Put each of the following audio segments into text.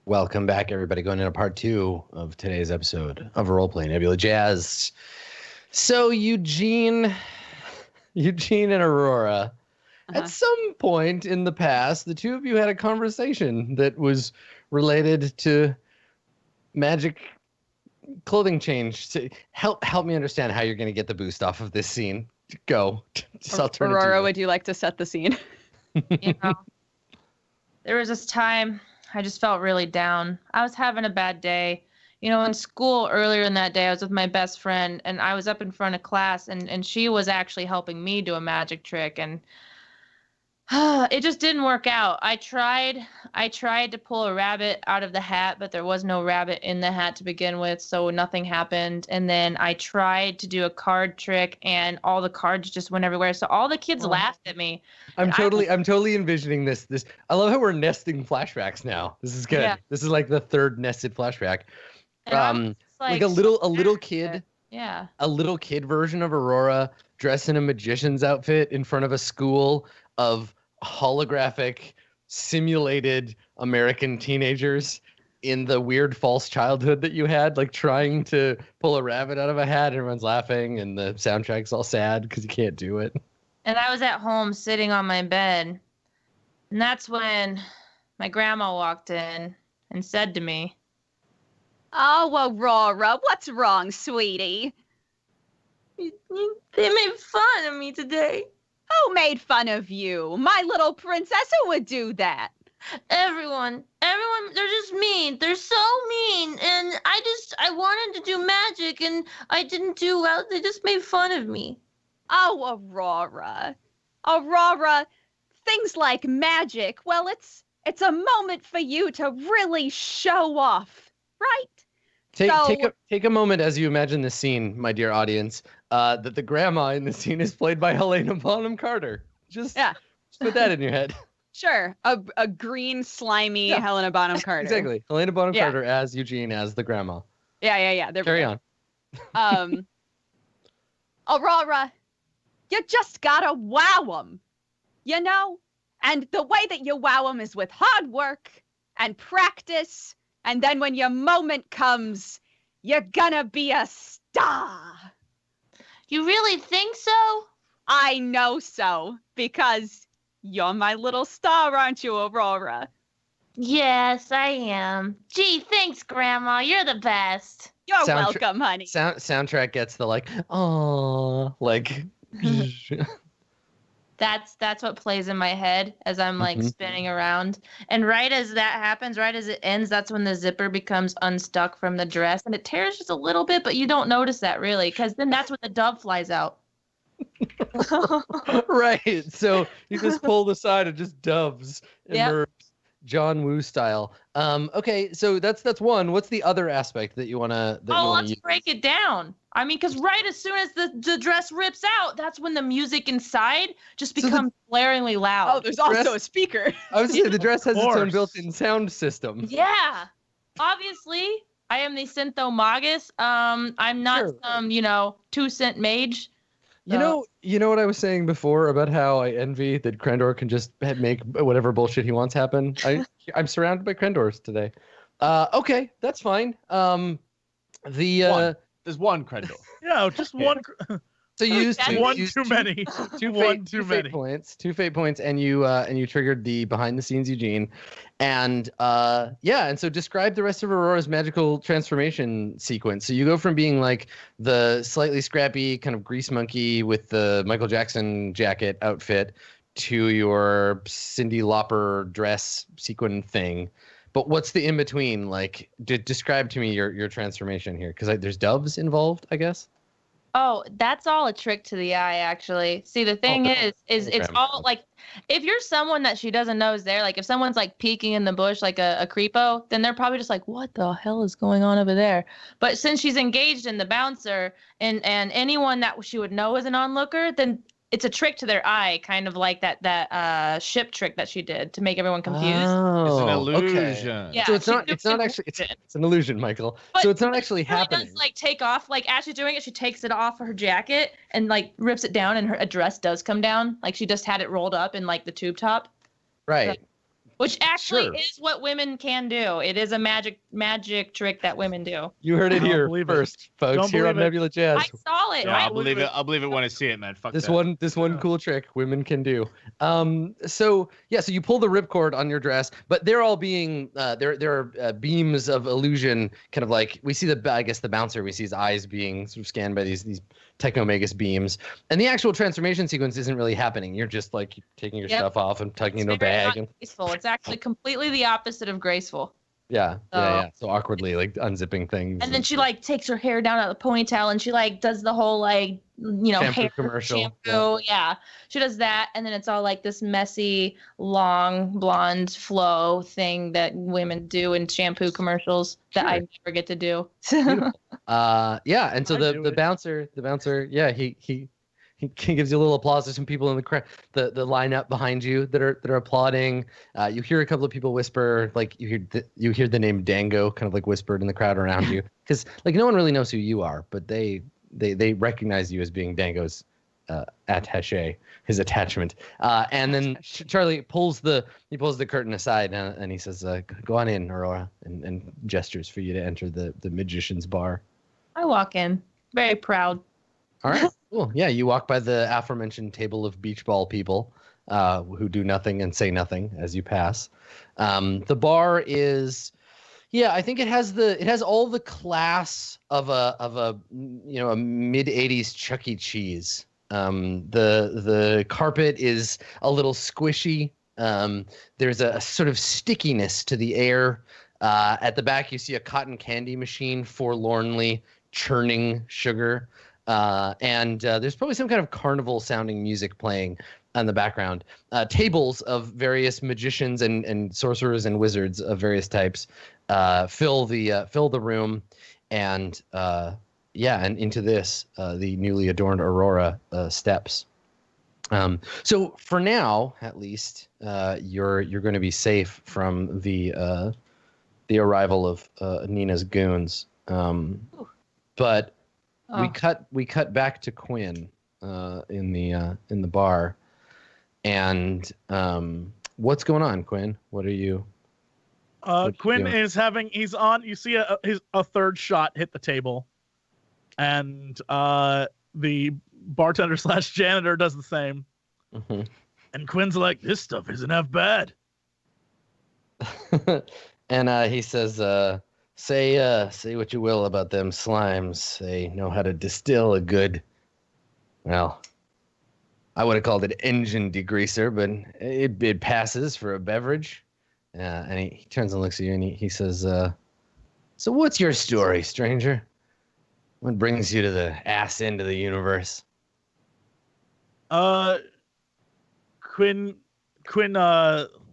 Welcome back, everybody. Going into part 2 of today's episode of RollPlay Nebula Jazz. So Eugene and Aurora, at some point in the past, the two of you had a conversation that was related to magic clothing change. So help me understand how you're going to get the boost off of this scene. Go. Aurora, would you like to set the scene? There was this time I just felt really down. I was having a bad day. In school earlier in that day, I was with my best friend, and I was up in front of class, and she was actually helping me do a magic trick, and it just didn't work out. I tried to pull a rabbit out of the hat, but there was no rabbit in the hat to begin with, so nothing happened. And then I tried to do a card trick, and all the cards just went everywhere. So all the kids laughed at me. I'm totally envisioning this. I love how we're nesting flashbacks now. This is good. Yeah. This is like the third nested flashback. Like a little kid. Yeah. A little kid version of Aurora dressed in a magician's outfit in front of a school of holographic simulated American teenagers in the weird false childhood that you had, like trying to pull a rabbit out of a hat. Everyone's laughing and the soundtrack's all sad because you can't do it. And I was at home sitting on my bed, and that's when my grandma walked in and said to me, "Oh, Aurora, what's wrong, sweetie?" They made fun of me today. Who made fun of you? My little princess, who would do that? Everyone, they're just mean. They're so mean. And I wanted to do magic and I didn't do well. They just made fun of me. Oh, Aurora, things like magic, well, it's a moment for you to really show off, right? Take a moment as you imagine this scene, my dear audience, that the grandma in the scene is played by Helena Bonham Carter. Just put that in your head. Sure, a green, slimy Helena Bonham Carter. Exactly, Helena Bonham Carter as Eugene as the grandma. Yeah. Carry on. Aurora, you just gotta wow them, And the way that you wow them is with hard work and practice. And then when your moment comes, you're gonna be a star. You really think so? I know so, because you're my little star, aren't you, Aurora? Yes, I am. Gee, thanks, Grandma. You're the best. You're welcome, honey. Soundtrack gets the aww, That's what plays in my head as I'm spinning around. And right as that happens, right as it ends, that's when the zipper becomes unstuck from the dress. And it tears just a little bit, but you don't notice that really, because then that's when the dove flies out. Right. So you just pull the side and just doves emerge, John Woo style. Okay, so that's one. What's the other aspect that you wanna let's break it down. I mean, because right as soon as the dress rips out, that's when the music inside just becomes blaringly loud. Oh, there's also a speaker. I was saying the dress has its own built-in sound system. Yeah. Obviously, I am the Syntho Magus. I'm not some, 2-cent mage. So. You know what I was saying before about how I envy that Krendor can just make whatever bullshit he wants happen? I'm surrounded by Krendors today. Okay, that's fine. There's one Krendor. Just one. So you used one too many. Two fate points, and you triggered the behind the scenes Eugene, and so describe the rest of Aurora's magical transformation sequence. So you go from being like the slightly scrappy kind of grease monkey with the Michael Jackson jacket outfit to your Cyndi Lauper dress sequin thing. But what's the in between? Like, describe to me your transformation here, because there's doves involved, I guess. Oh, that's all a trick to the eye, actually. See, the thing is it's all like, if you're someone that she doesn't know is there, like if someone's like peeking in the bush like a creepo, then they're probably just like, what the hell is going on over there? But since she's engaged in the bouncer and anyone that she would know as an onlooker, then it's a trick to their eye, kind of like that ship trick that she did to make everyone confused. Oh, it's an illusion. Okay. Yeah, so it's not actually it's an illusion, Michael. But so it's not actually happening. She does take off, like as she's doing it, she takes it off her jacket and rips it down, and her dress does come down. Like she just had it rolled up in the tube top. Right. Which actually Sure. is what women can do. It is a magic trick that women do. You heard it Don't here believe it. first, folks. Don't Here on believe it. Nebula Jazz. I saw it. Don't Yeah, I'll believe believe it. it. I'll believe it when I see it, man. Fuck This that. one Yeah. cool trick women can do. So you pull the ripcord on your dress, but they're all being there are beams of illusion, kind of like we see the bouncer, we see his eyes being sort of scanned by these Technomagus beams, and the actual transformation sequence isn't really happening. You're just like taking your Yep. stuff off and tucking It's into a very bag, not and graceful. It's actually completely the opposite of graceful. yeah. Oh. So awkwardly like unzipping things, And then she like takes her hair down out of the ponytail and she like does the whole like Shampoo hair commercial. shampoo. Yeah. She does that and then it's all like this messy, long blonde flow thing that women do in shampoo commercials that I Sure. never get to do. Beautiful. And so I do the it. bouncer, yeah, he gives you a little applause. There's some people in the lineup behind you that are applauding. You hear a couple of people whisper, like you hear the name Dango kind of like whispered in the crowd around you, because like no one really knows who you are, but they recognize you as being Dango's attaché, his attachment. And then Charlie pulls the curtain aside and he says, "Go on in, Aurora," and gestures for you to enter the magician's bar. I walk in, very proud. All right, cool. Yeah, you walk by the aforementioned table of beach ball people who do nothing and say nothing as you pass. The bar is, yeah, I think it has all the class of a mid '80s Chuck E. Cheese. The carpet is a little squishy. There's a sort of stickiness to the air. At the back, you see a cotton candy machine forlornly churning sugar. And there's probably some kind of carnival sounding music playing in the background. Tables of various magicians and sorcerers and wizards of various types fill the room, and and into this the newly adorned Aurora steps. So for now, at least, you're going to be safe from the arrival of Nina's goons. But Oh. we cut back to Quinn in the bar, and what's going on, Quinn? What are you? Quinn doing? is having. He's on. You see a third shot hit the table, and the bartender / janitor does the same. Mm-hmm. And Quinn's like, "This stuff isn't half bad." And he says, say what you will about them slimes. They know how to distill a good, well, I would have called it engine degreaser, but it passes for a beverage. And he turns and looks at you and he says, so what's your story, stranger? What brings you to the ass end of the universe? Quinn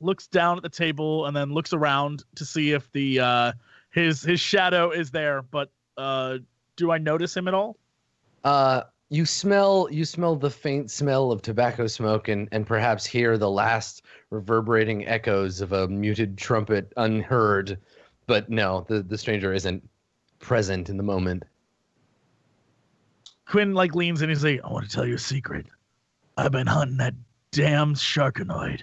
looks down at the table and then looks around to see if the his shadow is there, but do I notice him at all? You smell the faint smell of tobacco smoke and perhaps hear the last reverberating echoes of a muted trumpet unheard, but no, the stranger isn't present in the moment. Quinn leans in and he's like, "I want to tell you a secret. I've been hunting that damn sharkanoid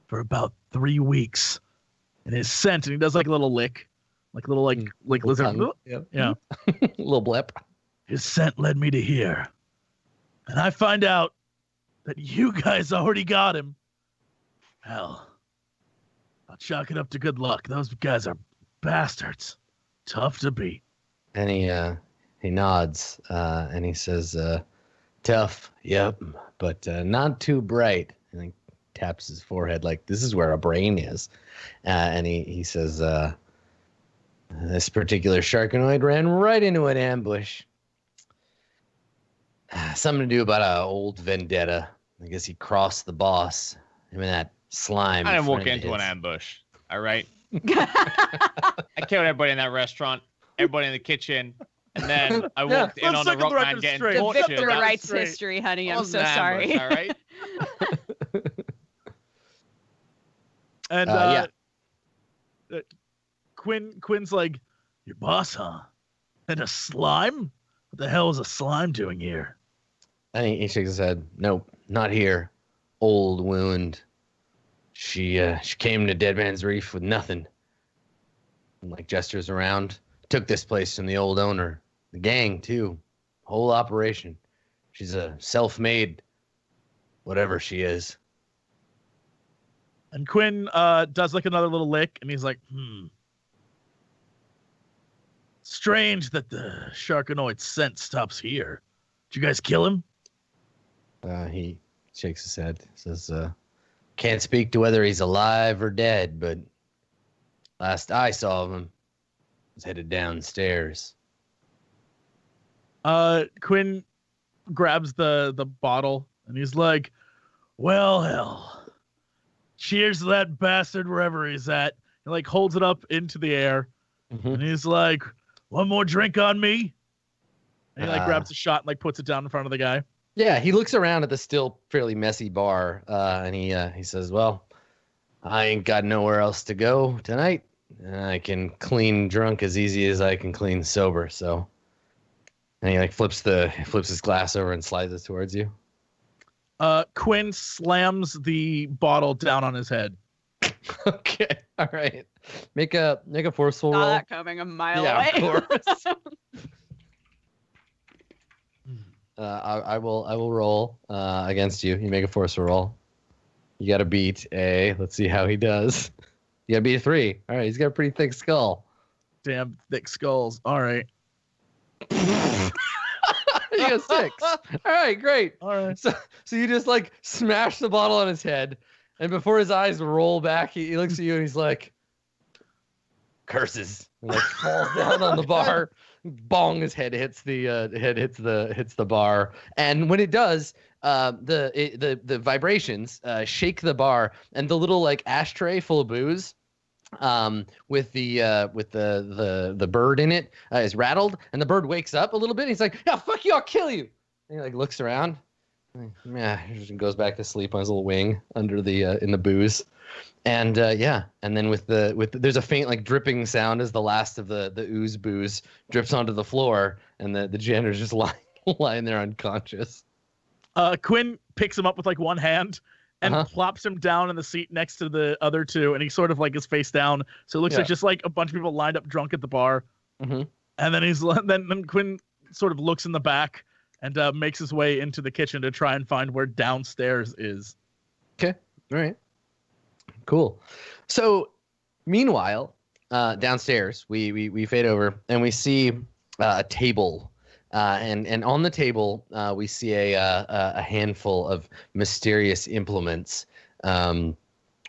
for about 3 weeks, and his scent." And he does like a little lick, like a little like lizard. Tongue. Yep. Yeah. Little blip. His scent led me to here, and I find out that you guys already got him. Hell, I'll chalk it up to good luck. Those guys are bastards, tough to beat. And he nods and he says, tough, yep, but not too bright. And he taps his forehead like this is where a brain is. And he says, this particular sharkanoid ran right into an ambush. Something to do about an old vendetta. I guess he crossed the boss. Him and that slime. I didn't walk friend of into an his. ambush. All right. I killed everybody in that restaurant, everybody in the kitchen, and then I walked in Let's on the set the rock record man getting straight. The tortured. victor That was writes straight. history, honey. I'm wasn't so an sorry. ambush, all right. And Yeah. Quinn's like, "Your boss, huh? And a slime? What the hell is a slime doing here?" And he shakes his head. Nope, not here. Old wound. She came to Dead Man's Reef with nothing. And, like, gestures around. Took this place from the old owner. The gang, too. Whole operation. She's a self-made whatever she is. And Quinn does like another little lick, and he's like, strange that the Sharkanoid's scent stops here. Did you guys kill him? He shakes his head. Says, can't speak to whether he's alive or dead, but last I saw of him, he was headed downstairs. Quinn grabs the bottle, and he's like, well, hell. Cheers to that bastard wherever he's at. He like holds it up into the air, and he's like, one more drink on me? And he like grabs a shot and like puts it down in front of the guy. Yeah, he looks around at the still fairly messy bar, and he says, well, I ain't got nowhere else to go tonight. I can clean drunk as easy as I can clean sober, so. And he like flips his glass over and slides it towards you. Quinn slams the bottle down on his head. Okay, all right. Make a forceful Saw roll. that coming a mile Yeah, away. of course. I will roll against you. You make a forceful roll. You got to beat a. Let's see how he does. You got to beat a 3. All right, he's got a pretty thick skull. Damn thick skulls. All right. You got 6. All right, great. All right. So you just like smash the bottle on his head, and before his eyes roll back, he looks at you and he's like, "Curses!" And like falls down on the bar. Bong! His head hits the bar, and when it does, the vibrations shake the bar, and the little like ashtray full of booze, with the bird in it is rattled, and the bird wakes up a little bit. And he's like, "Yeah, fuck you! I'll kill you!" And he like looks around, and goes back to sleep on his little wing under the in the booze. And and then with there's a faint like dripping sound as the last of the ooze booze drips onto the floor, and the janitor's just lying there unconscious. Quinn picks him up with like one hand and plops him down in the seat next to the other two, and he sort of like is face down, so it looks like just like a bunch of people lined up drunk at the bar. And then then Quinn sort of looks in the back and makes his way into the kitchen to try and find where downstairs is. Okay, all right. Cool. So, meanwhile, downstairs, we fade over and we see a table, and on the table we see a handful of mysterious implements.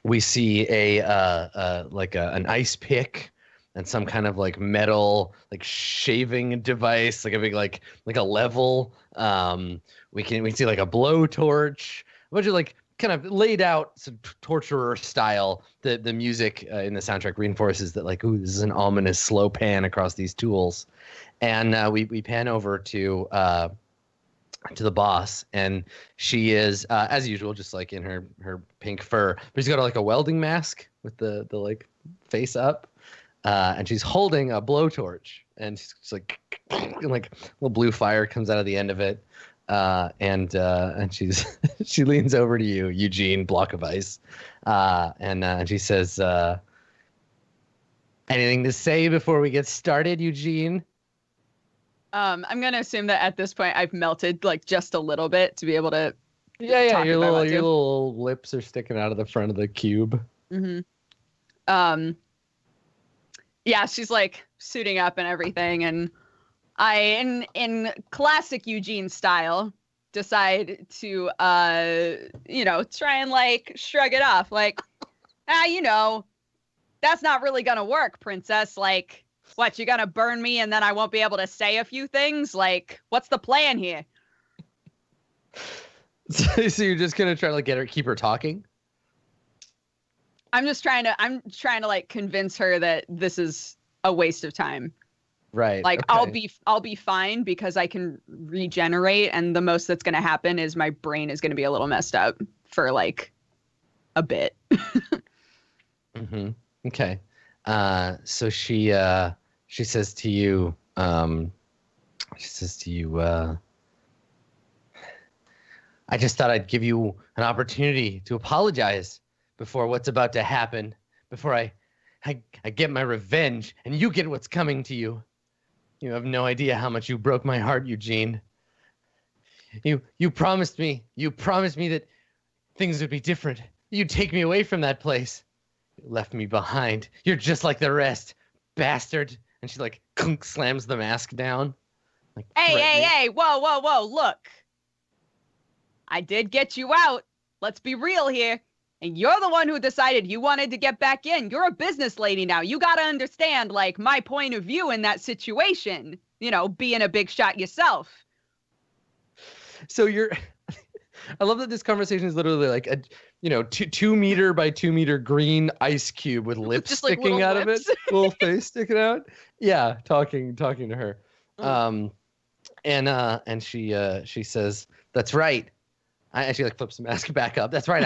We see an ice pick and some kind of like metal like shaving device, like a big like a level. We see like a blowtorch, a bunch of like kind of laid out some torturer style. The music in the soundtrack reinforces that like, ooh, this is an ominous slow pan across these tools. And we pan over to the boss, and she is as usual just like in her pink fur, but she's got like a welding mask with the like face up, and she's holding a blowtorch, and she's just like and like a little blue fire comes out of the end of it. And she leans over to you, Eugene, block of ice, and she says, "Anything to say before we get started, Eugene?" I'm gonna assume that at this point I've melted like just a little bit to be able to. Yeah, talk your if I want to. little lips are sticking out of the front of the cube. Yeah, she's like suiting up and everything, and I, in classic Eugene style, decide to, try and like shrug it off. Like, that's not really gonna work, princess. Like, what, you gonna burn me and then I won't be able to say a few things? Like, what's the plan here? So you're just gonna try to like keep her talking? I'm trying to like convince her that this is a waste of time. Right. Like, okay. I'll be fine because I can regenerate, and the most that's going to happen is my brain is going to be a little messed up for like a bit. Okay. So she says to you, I just thought I'd give you an opportunity to apologize before what's about to happen, before I get my revenge and you get what's coming to you. You have no idea how much you broke my heart, Eugene. You promised me that things would be different. You'd take me away from that place. You left me behind. You're just like the rest, bastard. And she like slams the mask down. Like, Hey, whoa, look. I did get you out. Let's be real here. And you're the one who decided you wanted to get back in. You're a business lady now. You got to understand, like, my point of view in that situation. You know, being a big shot yourself. So I love that this conversation is literally like a, 2 meter by 2 meter green ice cube with lips Just like sticking out lips. of it, little face sticking out. Yeah, talking to her. And she says, "That's right." And she like flips the mask back up. "That's right.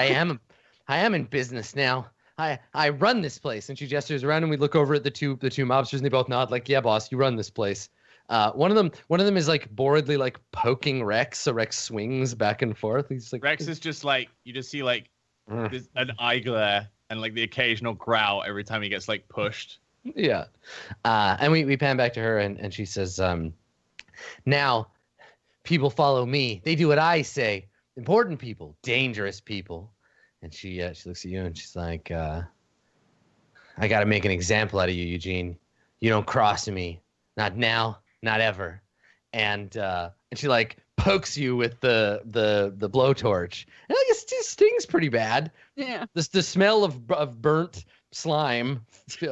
I am in business now. I run this place." And she gestures around, and we look over at the two mobsters, and they both nod like, "Yeah, boss, you run this place." One of them is like boredly like poking Rex, so Rex swings back and forth. He's like, Rex is just like, you just see like an eye glare and like the occasional growl every time he gets like pushed. Yeah. And we pan back to her, and she says, "Now people follow me. They do what I say. Important people, dangerous people." And she looks at you and she's like, "I got to make an example out of you, Eugene. You don't cross me. Not now, not ever." And she like pokes you with the blowtorch. And like it stings pretty bad. Yeah. The smell of burnt slime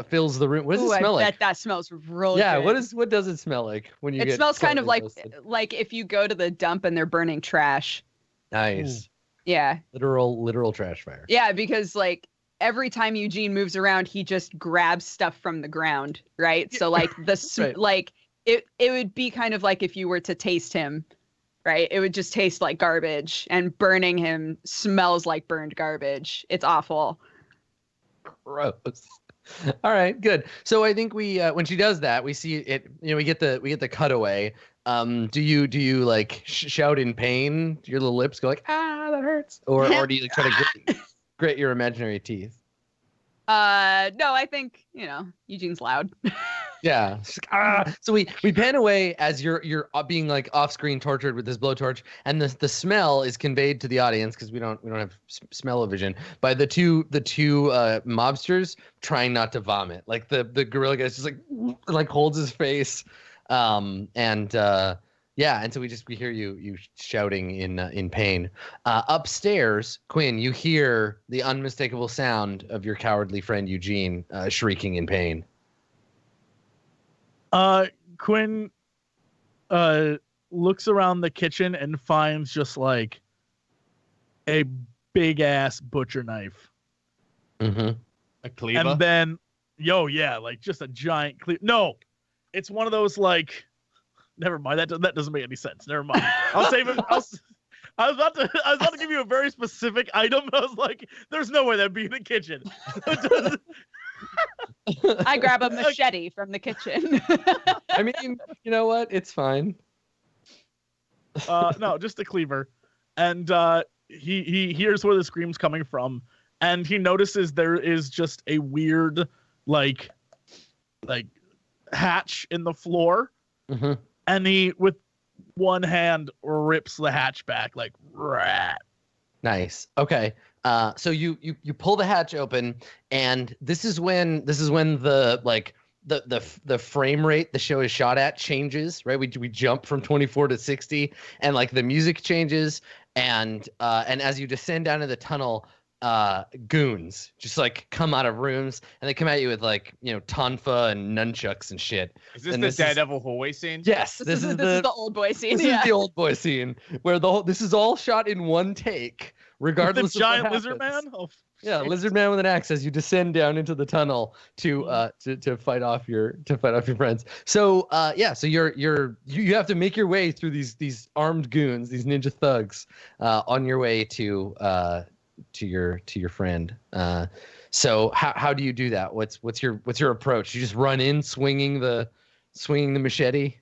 fills the room. What does it smell I like? bet that smells really Yeah, good. what does it smell like when you It get smells kind of slightly like roasted? if you go to the dump and they're burning trash. Nice. Yeah. Literal trash fire. Yeah, because like every time Eugene moves around, he just grabs stuff from the ground, right? So like Right. like it would be kind of like if you were to taste him, right? It would just taste like garbage, and burning him smells like burned garbage. It's awful. Gross. All right, good. So I think we when she does that, we see it. We get the cutaway. Do you like shout in pain? Your little lips go like, "Ah, that hurts," or do you like, try to grit your imaginary teeth? No, I think Eugene's loud. Yeah. She's like, "Ah." So we pan away as you're being like off screen tortured with this blowtorch, and the smell is conveyed to the audience because we don't have smell-o-vision by the two mobsters trying not to vomit. Like the gorilla guy's just like holds his face, and so we hear you shouting in pain. Upstairs, Quinn, you hear the unmistakable sound of your cowardly friend Eugene shrieking in pain. Quinn looks around the kitchen and finds just like a big ass butcher knife. Mm-hmm. A cleaver? And then like just a giant cleaver. No, it's one of those like, never mind. That doesn't make any sense. Never mind. I'll save it. I was about to give you a very specific item. I was like, there's no way that'd be in the kitchen. I grab a machete from the kitchen. I mean, you know what? It's fine. No, just a cleaver. And he hears where the scream's coming from, and he notices there is just a weird like hatch in the floor. Mm-hmm. And he with one hand rips the hatch back like rat. Nice. Okay. So you pull the hatch open, and this is when the the frame rate the show is shot at changes, right? We jump from 24 to 60, and like the music changes, and as you descend down to the tunnel, goons just like come out of rooms, and they come at you with like tonfa and nunchucks and shit. Is this And the this Daredevil hallway scene? Yes, This is the old boy scene. This is the old boy scene where this is all shot in one take, regardless The of what giant lizard happens. man. Oh, Yeah, lizard man with an axe as you descend down into the tunnel to fight off your friends. So so you have to make your way through these armed goons, these ninja thugs, on your way to your friend. So how do you do that? What's your approach? You just run in swinging the machete?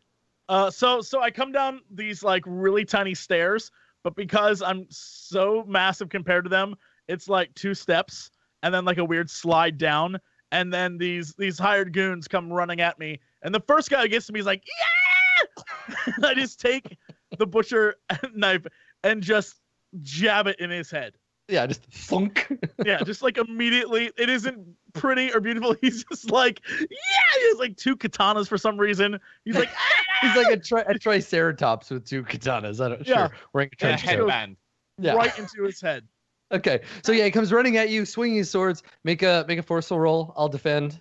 So I come down these like really tiny stairs, but because I'm so massive compared to them, it's like 2 steps, and then like a weird slide down, and then these hired goons come running at me, and the first guy who gets to me is like, yeah! And I just take the butcher knife and just jab it in his head. Yeah, just thunk. Yeah, just like immediately. It isn't pretty or beautiful. He's just like, yeah! He has like 2 katanas for some reason. He's like, He's like a triceratops with 2 katanas. I don't Yeah. sure. Wearing a And a trench coat. headband. Yeah. right into his head. Okay. So yeah, he comes running at you, swinging his swords. Make a forceful roll. I'll defend.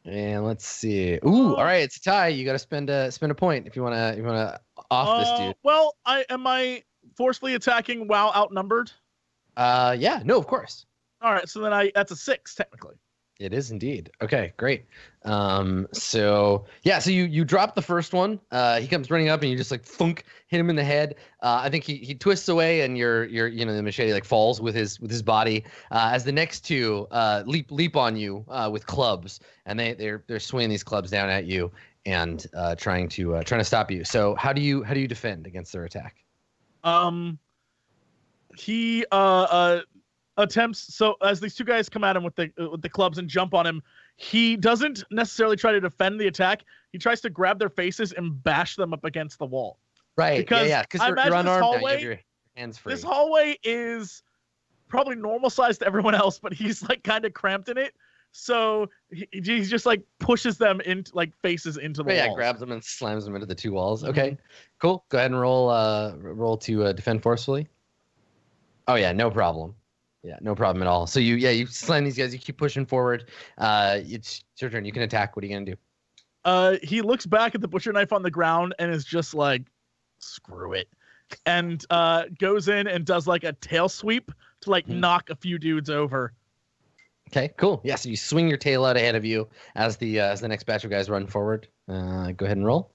And let's see. Ooh, all right, it's a tie. You got to spend a point if you wanna off this dude. Well, am I forcefully attacking while outnumbered? Yeah, no, of course. All right, so then that's a 6 technically. It is indeed. Okay, great. So you drop the first one. He comes running up and you just like thunk, hit him in the head. I think he twists away and your the machete like falls with his body. As the next 2 leap on you with clubs, and they're swinging these clubs down at you and trying to stop you. So how do you defend against their attack? He attempts, so as these 2 guys come at him with the clubs and jump on him, he doesn't necessarily try to defend the attack. He tries to grab their faces and bash them up against the wall. Right. Because Because I you're imagine this unarmed now. You hallway- have your hands free. This hallway is probably normal size to everyone else, but he's like kind of cramped in it. So he just like pushes them into like faces into the Oh, yeah, walls. grabs them and slams them into the 2 walls. Okay, cool. Go ahead and roll to defend forcefully. Oh yeah, no problem. Yeah, no problem at all. So you slam these guys. You keep pushing forward. It's your turn. You can attack. What are you gonna do? He looks back at the butcher knife on the ground and is just like, screw it, and goes in and does like a tail sweep to like knock a few dudes over. Okay, cool. Yeah, so you swing your tail out ahead of you as the next batch of guys run forward. Go ahead and roll.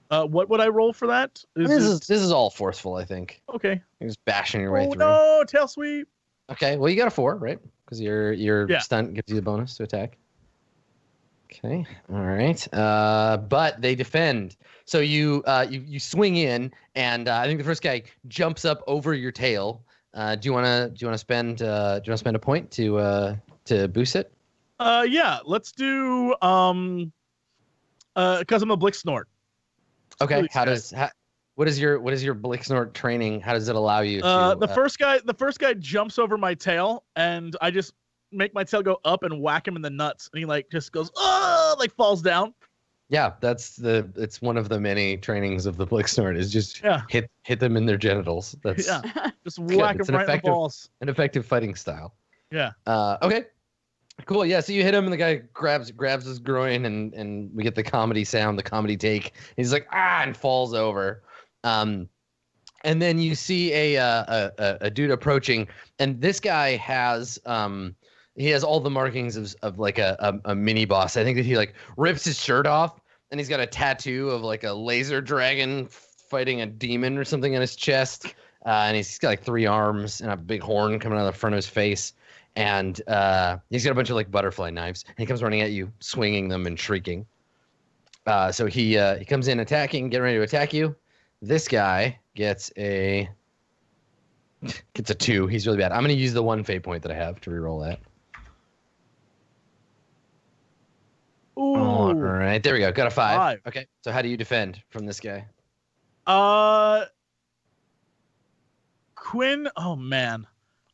What would I roll for that? This is all forceful, I think. Okay. You're just bashing your way Oh through. no, tail sweep. Okay, well you got a 4, right? Because your Yeah. stunt gives you the bonus to attack. Okay, all right. But they defend. So you swing in, and I think the first guy jumps up over your tail. Do you wanna spend a point to boost it? Yeah. Let's do because I'm a blick snort. Okay. Really What is your Blick Snort training? How does it allow you to? The first guy jumps over my tail, and I just make my tail go up and whack him in the nuts, and he like just goes, oh, like falls down. Yeah, it's one of the many trainings of the Blick Snort is just hit them in their genitals. That's Just whack It's him an right in the balls. an effective fighting style. Yeah. Okay. Cool. Yeah. So you hit him, and the guy grabs his groin, and we get the comedy sound, the comedy take. He's like and falls over. And then you see a dude approaching, and this guy has he has all the markings of like a mini boss. I think that he like rips his shirt off, and he's got a tattoo of like a laser dragon fighting a demon or something on his chest. And he's got like 3 arms and a big horn coming out of the front of his face. And he's got a bunch of like butterfly knives. And he comes running at you, swinging them and shrieking. So he comes in attacking, getting ready to attack you. This guy gets a 2. He's really bad. I'm going to use the 1 fate point that I have to reroll that. Ooh. All right, there we go. Got a 5. 5. Okay, so how do you defend from this guy? Quinn. Oh man.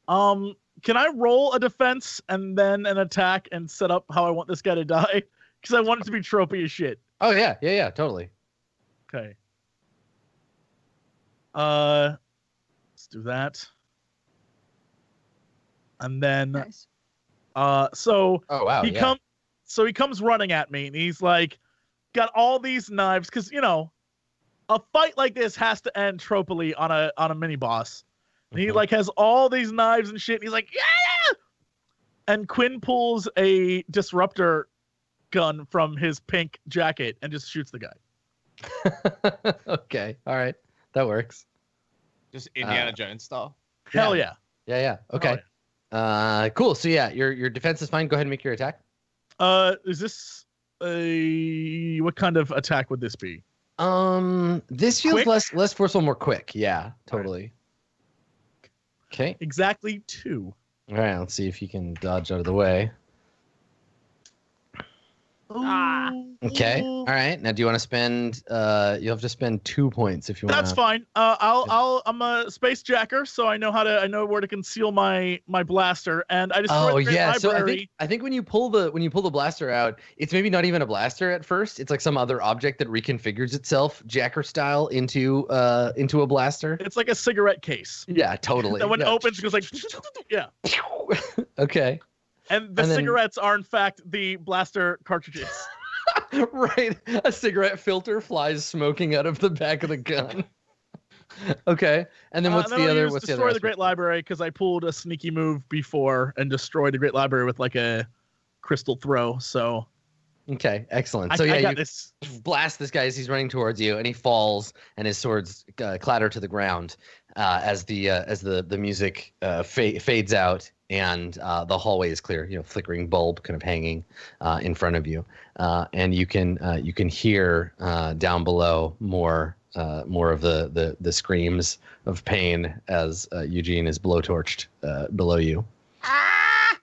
Can I roll a defense and then an attack and set up how I want this guy to die? Because I want it to be tropey as shit. Oh yeah, totally. Okay. Let's do that. And then, Nice. so Oh wow. he comes running at me, and he's like, got all these knives, because a fight like this has to end tropically on a mini boss. And he like has all these knives and shit. And he's like, yeah. And Quinn pulls a disruptor gun from his pink jacket and just shoots the guy. Okay. All right. That works. Just Indiana Jones style. Hell yeah. Yeah. Okay. Cool. So yeah, your defense is fine. Go ahead and make your attack. Is this what kind of attack would this be? This feels Quick? less forceful, more quick. Yeah, totally. Okay. Exactly 2. All right. Let's see if you can dodge out of the way. Ah. Okay. All right. Now, do you want to spend? You'll have to spend 2 points if you want. That's fine. I'm a space jacker, so I know where to conceal my blaster, and I destroyed Oh the Great yeah. So Library. I think when you pull the blaster out, it's maybe not even a blaster at first. It's like some other object that reconfigures itself, Jacker style, into a blaster. It's like a cigarette case. Yeah, totally. That when it Yeah. opens, it goes like, yeah. Okay. And the And then- cigarettes are in fact the blaster cartridges. Right. A cigarette filter flies smoking out of the back of the gun. Okay. And then what's and the I'll other? use What's the destroy other? the Great Library because I pulled a sneaky move before and destroyed the Great Library with like a crystal throw. So Okay. Excellent. So I yeah, got you this. blast this guy as he's running towards you, and he falls, and his swords clatter to the ground as the music fades out, and the hallway is clear. Flickering bulb kind of hanging in front of you, and you can hear down below more of the screams of pain as Eugene is blowtorched below you. Ah!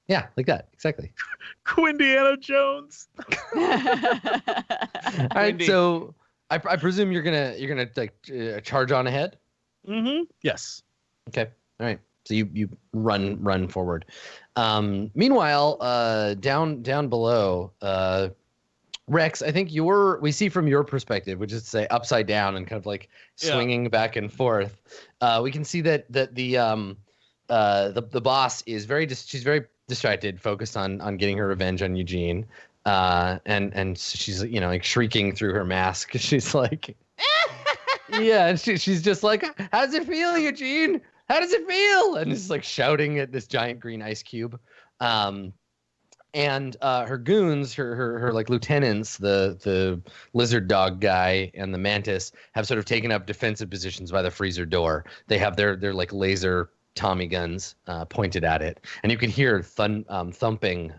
Yeah, like that exactly. Quindiana Jones. All right, Wendy. so I presume you're gonna like charge on ahead. Mm-hmm. Yes. Okay. All right. So you run forward. Meanwhile, down below, Rex, I think we see from your perspective, which is to say upside down and kind of like swinging back and forth. We can see that the boss is she's very distracted, focused on getting her revenge on Eugene. And she's like shrieking through her mask. She's like, yeah, and she's just like, how does it feel, Eugene? How does it feel? And just like shouting at this giant green ice cube. And her goons, her like lieutenants, the lizard dog guy and the mantis have sort of taken up defensive positions by the freezer door. They have their like laser Tommy guns pointed at it, and you can hear thumping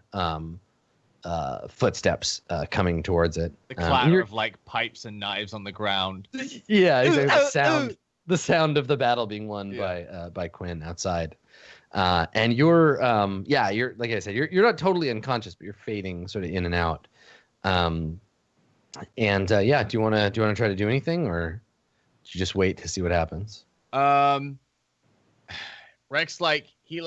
footsteps coming towards it. The clatter of like pipes and knives on the ground. Yeah, exactly. The sound of the battle being won by Quinn outside. And you're like I said, you're not totally unconscious, but you're fading sort of in and out. Do you want to try to do anything, or do you just wait to see what happens? Rex he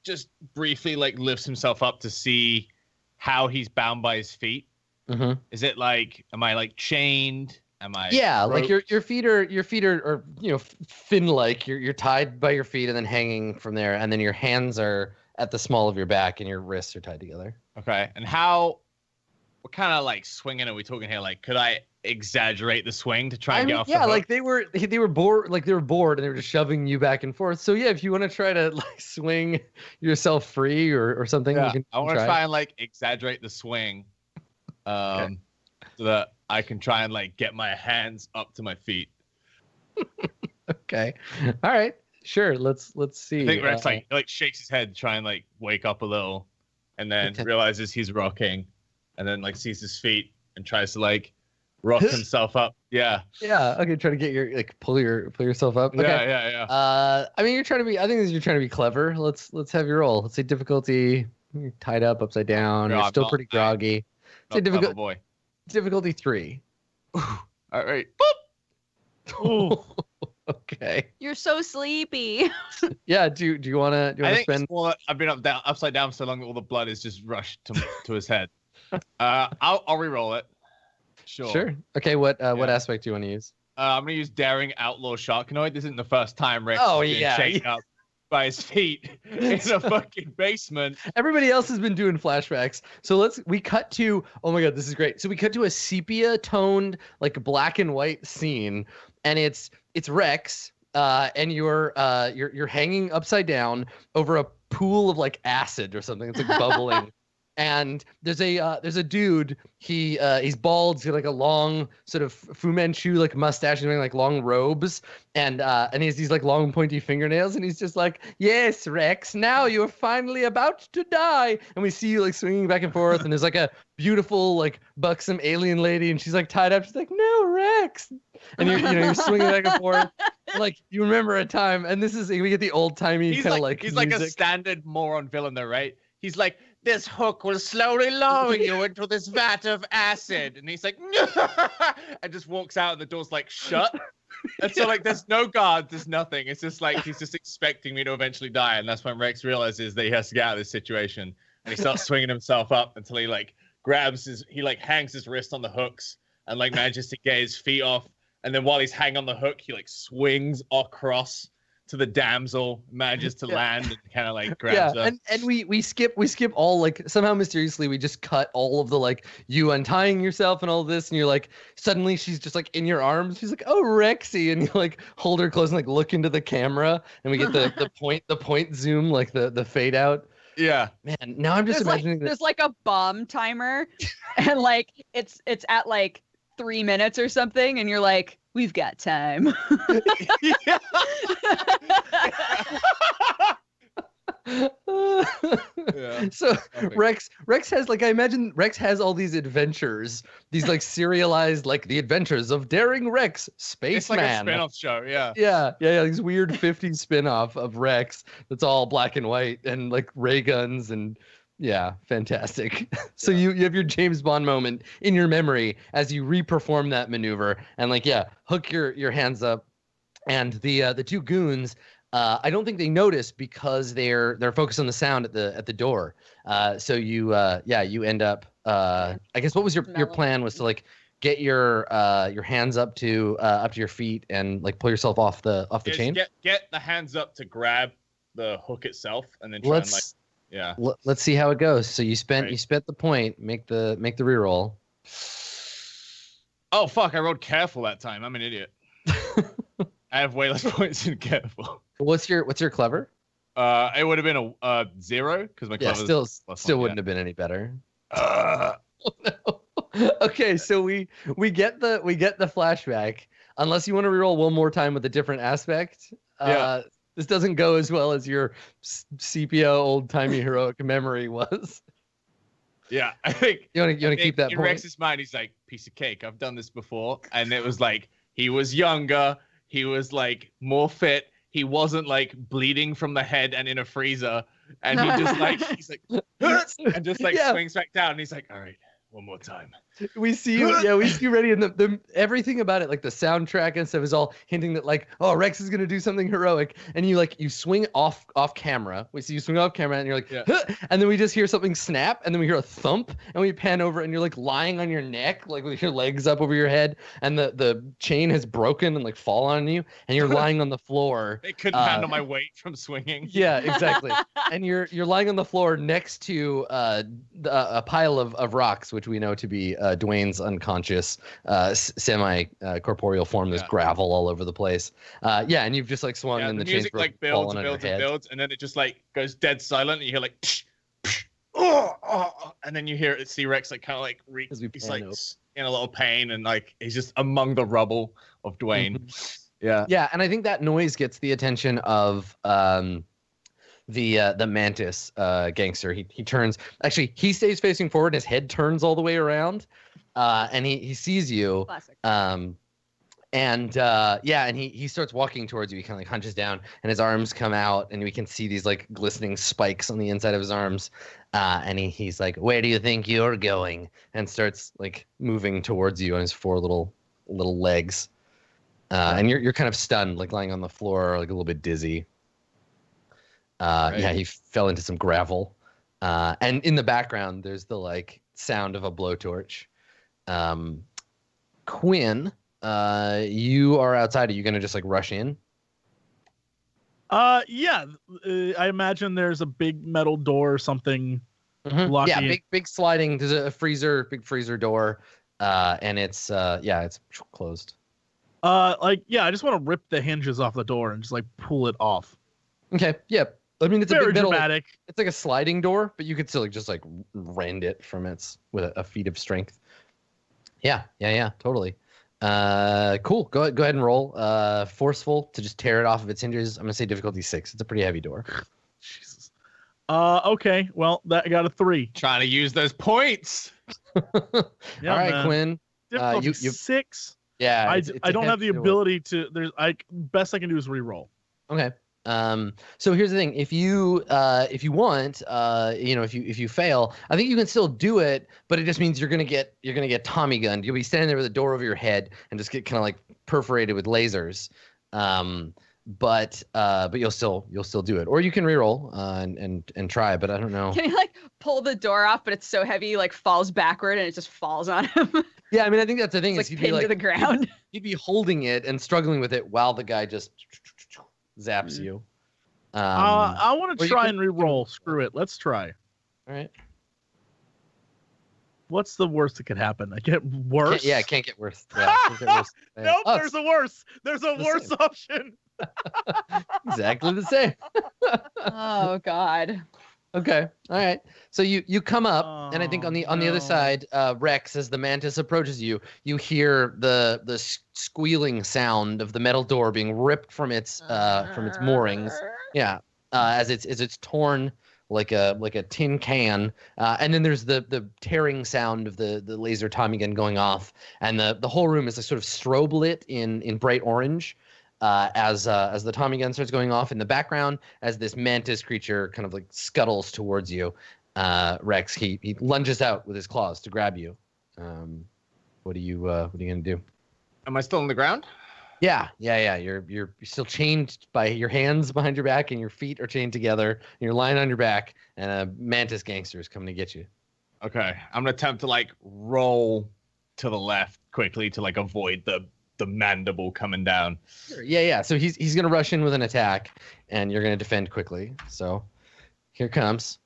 just briefly lifts himself up to see how he's bound by his feet. Mm-hmm. Is it am I chained? Am I? Yeah, roped? like your feet are fin-like. You're tied by your feet and then hanging from there, and then your hands are at the small of your back and your wrists are tied together. Okay, and what kind of swinging are we talking here? Could I exaggerate the swing to try and get off the hook? they were bored, and they were just shoving you back and forth. So yeah, if you want to try to swing yourself free or something, Yeah, you can I want to try and exaggerate the swing, so that I can try and get my hands up to my feet. Okay, all right, sure. Let's see. I think Rex shakes his head, try and wake up a little, and then realizes he's rocking, and then sees his feet and tries to rock himself up. Yeah. Yeah. Okay. Try to get your pull yourself up. Okay. Yeah. I mean, you're trying to be clever. Let's have your roll. Let's say difficulty. You're tied up upside down. No, you're I'm still not. pretty groggy. Say Clever boy. difficulty 3. All right. Ooh. Okay. You're so sleepy. Yeah. Do you want to I think spend? it's more that I've been upside down so long that all the blood is just rushed to his head. I'll re-roll it. Sure. Okay. What aspect do you want to use? I'm gonna use Daring Outlaw Sharknoid. This isn't the first time Rex Oh, has been yeah. shaken up by his feet in a fucking basement. Everybody else has been doing flashbacks. So we cut to, oh my God, this is great. So we cut to a sepia toned, black and white scene, and it's Rex, and you're hanging upside down over a pool of acid or something. It's bubbling. And there's a dude. He's bald. He's got like a long sort of Fu Manchu like mustache, and wearing like long robes, and he has these like long pointy fingernails, and he's just like, "Yes, Rex, now you're finally about to die." And we see you like swinging back and forth, and there's like a beautiful like buxom alien lady, and she's like tied up. She's like, "No, Rex," and you're swinging back and forth. Like you remember a time, and we get the old timey kind of like he's music. like a standard moron villain though, right? He's like, this hook will slowly lower you into this vat of acid. And he's like, and just walks out and the door's like shut. And so like there's no guard, there's nothing. It's just like he's just expecting me to eventually die. And that's when Rex realizes that he has to get out of this situation. And he starts swinging himself up until he like hangs his wrist on the hooks and like manages to get his feet off. And then while he's hanging on the hook, he like swings across to the damsel, manages to land and kind of like grabs her. And we skip all like somehow mysteriously we just cut all of the like you untying yourself and all this, and you're like suddenly she's just like in your arms. She's like, "Oh, Rexy," and you like hold her close and like look into the camera, and we get the point zoom, like the fade out. Yeah, man. Now I'm just imagining there's like a bomb timer, and like it's at like 3 minutes or something, and you're like, "We've got time." yeah. So Rex has like, I imagine Rex has all these adventures, these like serialized like the adventures of Daring Rex, Spaceman. It's like a spin-off show, yeah. Yeah, these weird 50s spin-off of Rex that's all black and white and like ray guns and yeah, fantastic. So you have your James Bond moment in your memory as you reperform that maneuver and like hook your hands up, and the two goons. I don't think they notice because they're focused on the sound at the door. So you end up. I guess what was your plan was to like get your hands up to your feet and like pull yourself off the chain. Get the hands up to grab the hook itself and then try let's see how it goes. So you spent the point. Make the reroll. Oh fuck! I rolled careful that time. I'm an idiot. I have way less points than careful. What's your clever? It would have been a 0 because my clever still wouldn't have been any better. Oh, no. Okay, so we get the flashback. Unless you want to reroll one more time with a different aspect. This doesn't go as well as your sepia old-timey heroic memory was. Yeah, I think you want to keep that in point. Rex's mind, he's like, piece of cake. I've done this before, and it was like he was younger, he was like more fit, he wasn't like bleeding from the head and in a freezer, and he just like he's like and just like swings back down, and he's like, all right, one more time. We see you ready, and the everything about it, like the soundtrack and stuff, is all hinting that like, oh, Rex is gonna do something heroic, and you swing off camera. We see you swing off camera, and you're like, and then we just hear something snap, and then we hear a thump, and we pan over, and you're like lying on your neck, like with your legs up over your head, and the chain has broken and like fallen on you, and you're lying on the floor. They couldn't handle my weight from swinging. Yeah, exactly. And you're lying on the floor next to a pile of rocks, which we know to be Dwayne's unconscious semi-corporeal form. There's gravel all over the place. And you've just like swung and the music chains like builds and builds, and then it just like goes dead silent, and you hear like and then you see Rex like kind of like he's like in a little pain, and like he's just among the rubble of Dwayne. Yeah, and I think that noise gets the attention of the Mantis gangster. He turns, actually he stays facing forward, and his head turns all the way around, and he sees you. Classic. And he starts walking towards you. He kind of like hunches down, and his arms come out, and we can see these like glistening spikes on the inside of his arms. And he's like, "Where do you think you're going?" And starts like moving towards you on his four little legs. And you're kind of stunned, like lying on the floor, like a little bit dizzy. He fell into some gravel. And in the background, there's the like sound of a blowtorch. Quinn, you are outside. Are you gonna just like rush in? I imagine there's a big metal door or something. Mm-hmm. Yeah, big sliding. There's a big freezer door, and it's closed. I just want to rip the hinges off the door and just like pull it off. Okay. Yep. I mean, it's a Very big metal. dramatic. It's like a sliding door, but you could still just like rend it from its with a feat of strength. Yeah, totally. Cool. Go ahead and roll. Forceful to just tear it off of its hinges. I'm gonna say difficulty 6. It's a pretty heavy door. Jesus. Okay. Well, I got a 3. Trying to use those points. Yeah, All right, man. Quinn. Difficulty you 6. Yeah, I don't have the ability to. Best I can do is re-roll. Okay. So here's the thing. If you want, if you fail, I think you can still do it, but it just means you're gonna get Tommy gunned. You'll be standing there with a door over your head and just get kind of like perforated with lasers. But you'll still do it, or you can reroll and try. But I don't know. Can he like pull the door off, but it's so heavy, he, like falls backward and it just falls on him? Yeah, I mean, I think that's the thing. It's Is like pinned to the ground. You'd be holding it and struggling with it while the guy just zaps you. I want to try and re-roll. Screw it. Let's try. All right. What's the worst that could happen? I get worse. It can't get worse. Yeah, it can't get worse. Nope, Oh, there's a worse. There's a the worse same. option. exactly the same. Oh God. Okay. All right. So you come up, and I think on the other side, Rex, as the mantis approaches you, you hear the squealing sound of the metal door being ripped from its moorings. Yeah. As it's torn like a tin can, and then there's the tearing sound of the laser Tommy gun going off, and the whole room is a sort of strobe lit in bright orange. As the Tommy gun starts going off in the background, as this mantis creature kind of like scuttles towards you, Rex, he lunges out with his claws to grab you. What are you gonna do? Am I still on the ground? Yeah. You're still chained by your hands behind your back, and your feet are chained together. And you're lying on your back, and a mantis gangster is coming to get you. Okay, I'm gonna attempt to like roll to the left quickly to like avoid the mandible coming down. Sure. Yeah. So he's gonna rush in with an attack, and you're gonna defend quickly. So here comes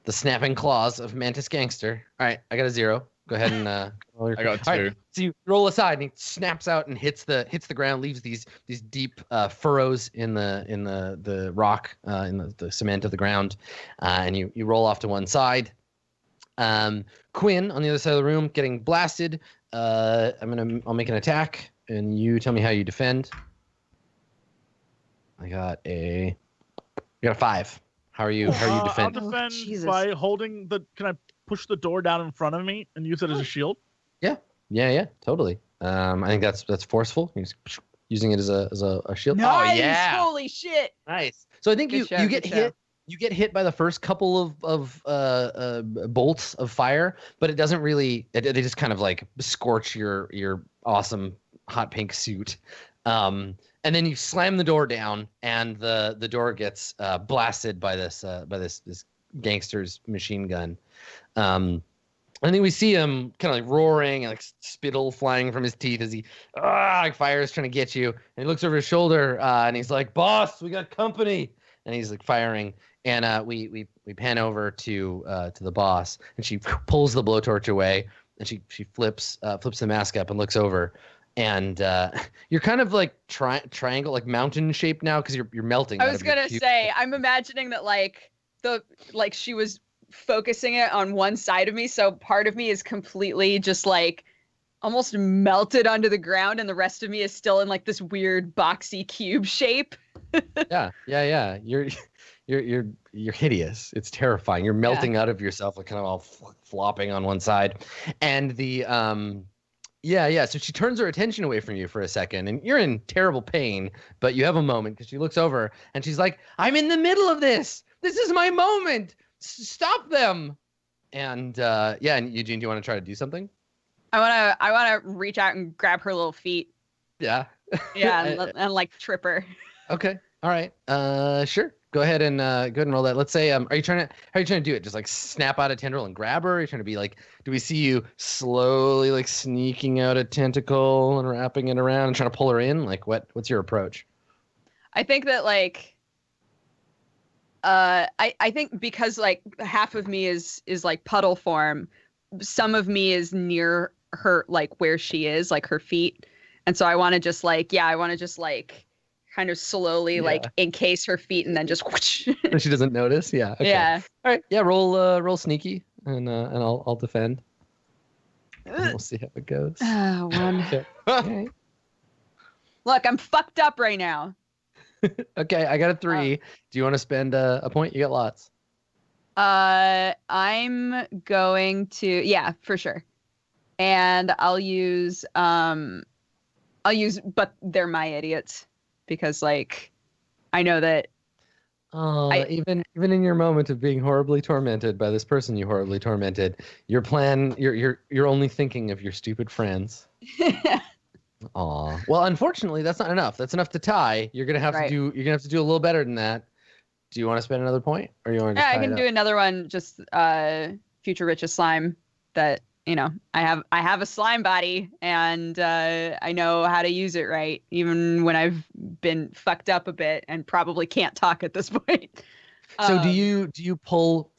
the snapping claws of Mantis Gangster. All right, I got a 0. Go ahead and roll your. I got 2. All right, so you roll aside, and he snaps out and hits the ground, leaves these deep furrows in the rock, in the cement of the ground, and you roll off to one side. Quinn on the other side of the room getting blasted. I'll make an attack, and you tell me how you defend. I got a 5. How are you I'll defending? defend Jesus. by holding the. Can I push the door down in front of me and use it as a shield? Yeah, totally. I think that's forceful. He's using it as a shield. Nice. Oh yeah, Holy shit. nice. So I think Good you show, get good hit. show. You get hit by the first couple of bolts of fire, but it doesn't really. They just kind of like scorch your awesome hot pink suit. And then you slam the door down, and the door gets blasted by this gangster's machine gun. I think we see him kind of like roaring and like spittle flying from his teeth as he like fires trying to get you. And he looks over his shoulder and he's like, "Boss, we got company." And he's like firing. And we pan over to the boss, and she pulls the blowtorch away, and she flips the mask up and looks over. And you're kind of like triangle, like mountain shaped now, because you're melting. I out was of your gonna cube. say, I'm imagining that like she was focusing it on one side of me, so part of me is completely just like almost melted onto the ground, and the rest of me is still in like this weird boxy cube shape. Yeah. You're hideous. It's terrifying. You're melting out of yourself, like kind of all flopping on one side. And the so she turns her attention away from you for a second, and you're in terrible pain, but you have a moment because she looks over and she's like, "I'm in the middle of this. This is my moment. Stop them." And and Eugene, do you want to try to do something? I wanna reach out and grab her little feet. Yeah. Yeah, and like trip her. Okay. All right. Sure. Go ahead and roll that. Let's say, how are you trying to do it? Just like snap out a tendril and grab her? Are you trying to be like, do we see you slowly like sneaking out a tentacle and wrapping it around and trying to pull her in? Like what's your approach? I think that like I think because like half of me is like puddle form, some of me is near her, like where she is, like her feet. And so I want to just like kind of slowly like encase her feet and then just whoosh. So she doesn't notice. Yeah. Okay. Yeah. All right. Yeah. Roll sneaky, and I'll defend. And we'll see how it goes. One. Okay. All right. Look, I'm fucked up right now. Okay. I got a 3. Do you want to spend a point? You got lots. I'm going to, yeah, for sure. And I'll use, but they're my idiots because like, I know that. Even in your moment of being horribly tormented by this person you horribly tormented, your plan, you're only thinking of your stupid friends. Aw. Well, unfortunately, that's not enough. That's enough to tie. You're gonna have to do a little better than that. Do you want to spend another point, or you want to? Yeah, I can do another one. Just future richest slime. That I have a slime body, and I know how to use it right, even when I've been fucked up a bit and probably can't talk at this point. So do you pull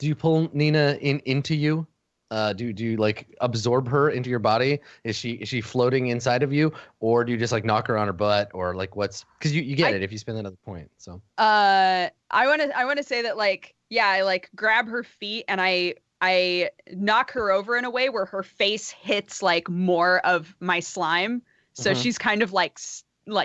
Nina into you? Do you like absorb her into your body? Is she floating inside of you, or do you just like knock her on her butt, or like what's? Because you get it if you spend another point. So I want to say that like I like grab her feet and I knock her over in a way where her face hits like more of my slime, so she's kind of like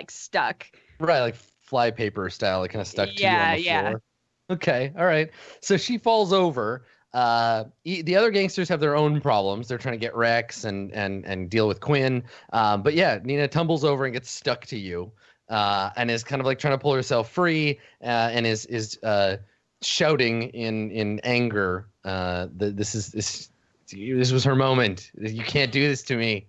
stuck. Right, like fly paper style, like kind of stuck to you on the floor. Okay, all right. So she falls over. The other gangsters have their own problems. They're trying to get Rex and deal with Quinn. But yeah, Nina tumbles over and gets stuck to you, and is kind of like trying to pull herself free, and is shouting in anger. This was her moment. You can't do this to me.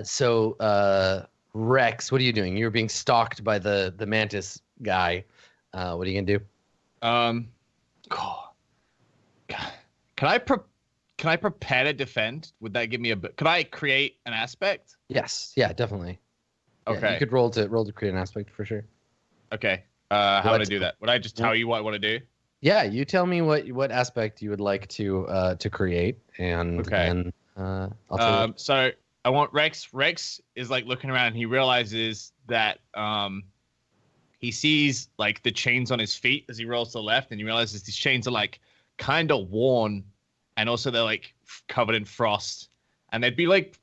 So Rex, what are you doing? You're being stalked by the mantis guy. What are you gonna do? Can I prepare to defend? Would that give me a bit? Could I create an aspect? Yes. Yeah, definitely. Okay. Yeah, you could roll to create an aspect for sure. Okay. How would I do that? Would I just tell you what I want to do? Yeah, you tell me what aspect you would like to create, and then I'll tell you. So I want Rex. Rex is like looking around, and he realizes that he sees like the chains on his feet as he rolls to the left, and he realizes these chains are like kind of worn, and also they're like covered in frost, and they'd be like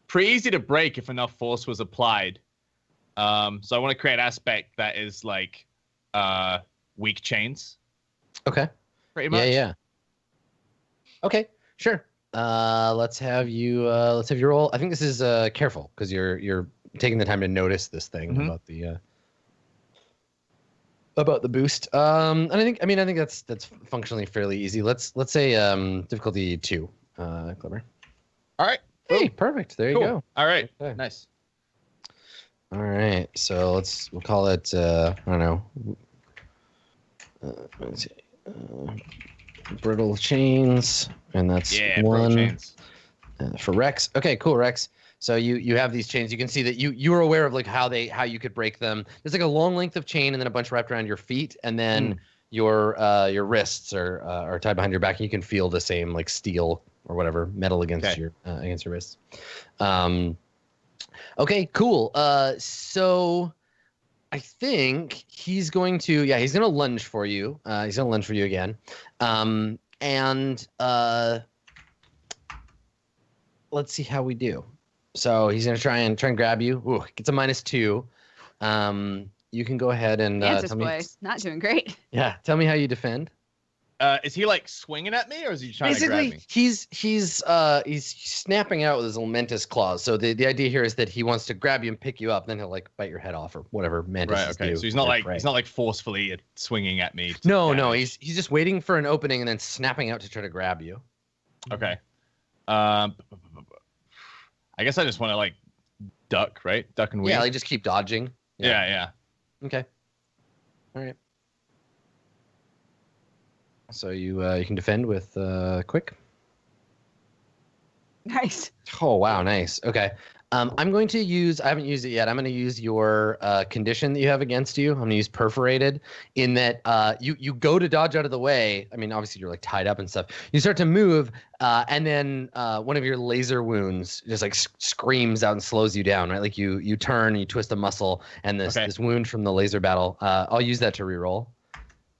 pretty easy to break if enough force was applied. So I want to create an aspect that is like weak chains. Okay. Pretty much. Yeah. Okay, sure. Let's have you roll. I think this is careful because you're taking the time to notice this thing about the boost. And I think that's functionally fairly easy. Let's say difficulty 2. Clever. All right. Hey, perfect. There you go. All right. Okay. Nice. All right. So we'll call it I don't know. Let's see. Brittle chains, and that's brittle 1 chains. For Rex. Okay, cool, Rex. So you have these chains. You can see that you are aware of like how you could break them. There's like a long length of chain and then a bunch wrapped around your feet, and then your wrists are tied behind your back, and you can feel the same like steel or whatever metal against your wrists. Okay, cool. So I think he's going to lunge for you. He's gonna lunge for you again. And let's see how we do. So he's gonna try and grab you. Ooh, gets a -2. You can go ahead and tell me. Not doing great. Yeah, tell me how you defend. Is he like swinging at me, or is he trying to grab me? He's snapping out with his little mantis claws. So the idea here is that he wants to grab you and pick you up, then he'll like bite your head off or whatever mantises do. So he's not like forcefully swinging at me. No, he's just waiting for an opening and then snapping out to try to grab you. Okay. I guess I just want to like duck, right? Duck and weave. Yeah, like just keep dodging. Yeah. Okay. All right. So you can defend with quick. Nice. Oh wow, nice. Okay. I'm going to use, I haven't used it yet. I'm going to use your condition that you have against you. I'm going to use perforated in that you go to dodge out of the way. I mean, obviously you're like tied up and stuff. You start to move and then one of your laser wounds just like screams out and slows you down, right? Like you turn, you twist a muscle and this wound from the laser battle. I'll use that to reroll.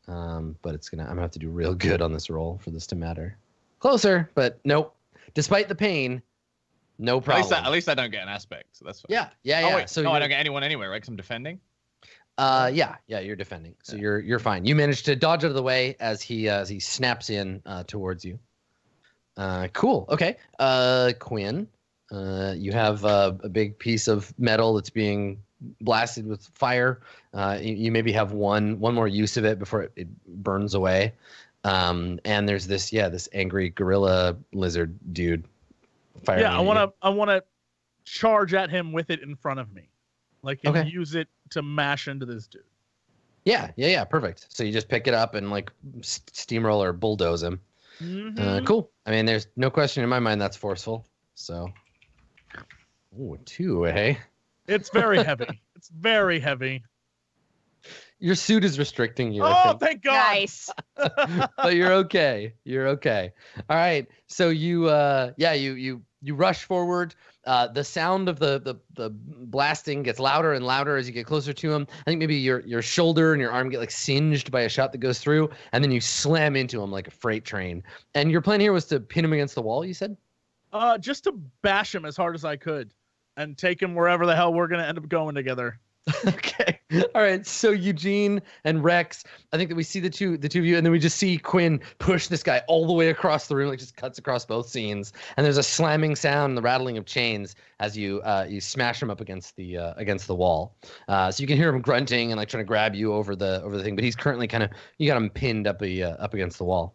But I'm going to have to do real good on this roll for this to matter. Closer, but nope. Despite the pain, no problem. At least I don't get an aspect. So that's fine. Yeah. Oh, wait, so I don't get anyone anyway, right? Because I'm defending. Yeah, you're defending. So you're fine. You managed to dodge out of the way as he snaps in towards you. Cool. Okay. Quinn, you have a big piece of metal that's being blasted with fire. You maybe have one more use of it before it burns away. And there's this angry gorilla lizard dude. I want to charge at him with it in front of me, and use it to mash into this dude. Yeah, perfect. So you just pick it up and like steamroller bulldoze him. Mm-hmm. Cool. I mean, there's no question in my mind that's forceful. So, 2, eh? It's very heavy. It's very heavy. Your suit is restricting you. Oh, thank God! Nice. But you're okay. You're okay. All right. So you rush forward. The sound of the blasting gets louder and louder as you get closer to him. I think maybe your shoulder and your arm get like singed by a shot that goes through, and then you slam into him like a freight train. And your plan here was to pin him against the wall, you said? Just to bash him as hard as I could, and take him wherever the hell we're gonna end up going together. Okay. All right. So Eugene and Rex, I think that we see the two of you, and then we just see Quinn push this guy all the way across the room, like just cuts across both scenes. And there's a slamming sound and the rattling of chains as you smash him up against the wall. So you can hear him grunting and like trying to grab you over the thing, but he's currently you got him pinned up against the wall.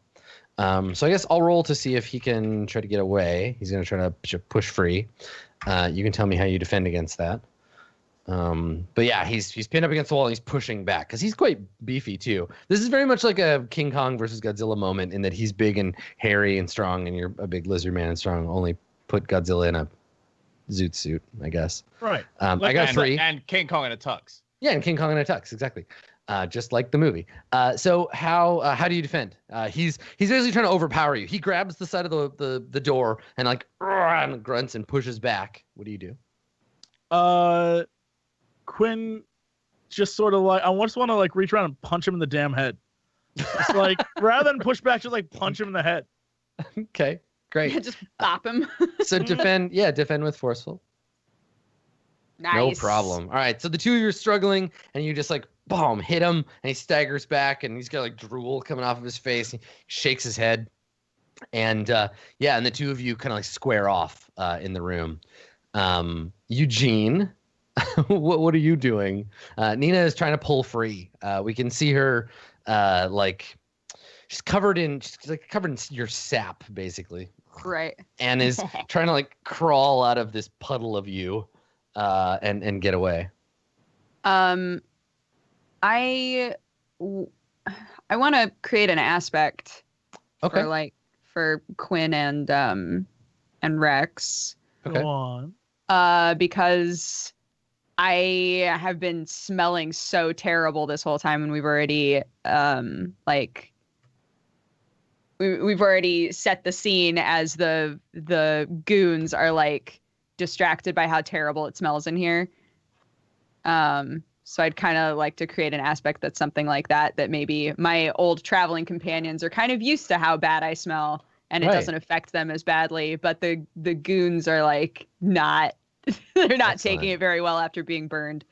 So I guess I'll roll to see if he can try to get away. He's going to try to push free. You can tell me how you defend against that. But yeah, he's pinned up against the wall and he's pushing back because he's quite beefy too. This is very much like a King Kong versus Godzilla moment in that he's big and hairy and strong, and you're a big lizard man and strong. Only put Godzilla in a zoot suit, I guess. Right. I got 3. And King Kong in a tux. Yeah, and King Kong in a tux, exactly. Just like the movie. So how do you defend? He's basically trying to overpower you. He grabs the side of the door and like and grunts and pushes back. What do you do? Quinn just sort of like, I just want to like reach around and punch him in the damn head. It's like, rather than push back, just like punch him in the head. Okay, great. Just bop him. So defend with forceful. Nice. No problem. All right, so the two of you are struggling, and you just like, boom, hit him, and he staggers back, and he's got like drool coming off of his face. He shakes his head, and and the two of you kind of like square off in the room. Eugene, what are you doing? Nina is trying to pull free. We can see her she's covered in your sap basically. Right. And is trying to like crawl out of this puddle of you and get away. I want to create an aspect for Quinn and Rex. Okay. Go on. Because I have been smelling so terrible this whole time, and we've already we've already set the scene as the goons are like distracted by how terrible it smells in here. So I'd kind of like to create an aspect that's something like that maybe my old traveling companions are kind of used to how bad I smell, and it doesn't affect them as badly, but the goons are like not. They're not taking it very well after being burned.